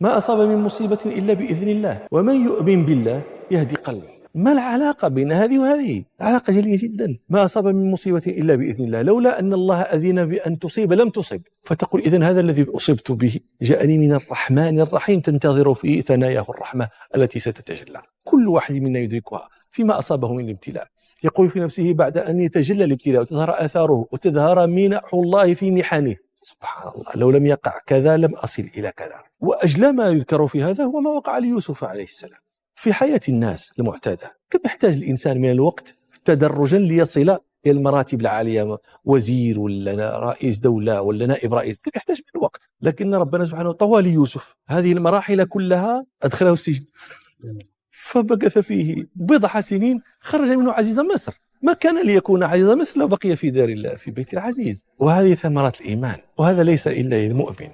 ما أصاب من مصيبة إلا بإذن الله، ومن يؤمن بالله يهدي قلبه. ما العلاقة بين هذه وهذه؟ علاقة جلية جدا. ما أصاب من مصيبة إلا بإذن الله، لولا أن الله أذن بأن تصيب لم تصب، فتقول إذن هذا الذي أصبت به جاءني من الرحمن الرحيم، تنتظر في ثناياه الرحمة التي ستتجلى. كل واحد منا يدركها فيما أصابه من الابتلاء، يقول في نفسه بعد أن يتجلى الابتلاء وتظهر آثاره وتظهر منح الله في محنه: سبحان الله، لو لم يقع كذا لم أصل إلى كذا. وأجل ما يذكر في هذا هو ما وقع ليوسف عليه السلام. في حياة الناس المعتادة كم يحتاج الإنسان من الوقت تدرجا ليصل إلى المراتب العالية، وزير ولا رئيس دولة ولا نائب رئيس، كم يحتاج من الوقت. لكن ربنا سبحانه طوى ليوسف هذه المراحل كلها، أدخله السجن فبقث فيه بضع سنين، خرج منه عزيز مصر. ما كان ليكون عزيز مصر لو بقي في دار الله في بيت العزيز. وهذه ثمرة الإيمان، وهذا ليس إلا للمؤمن.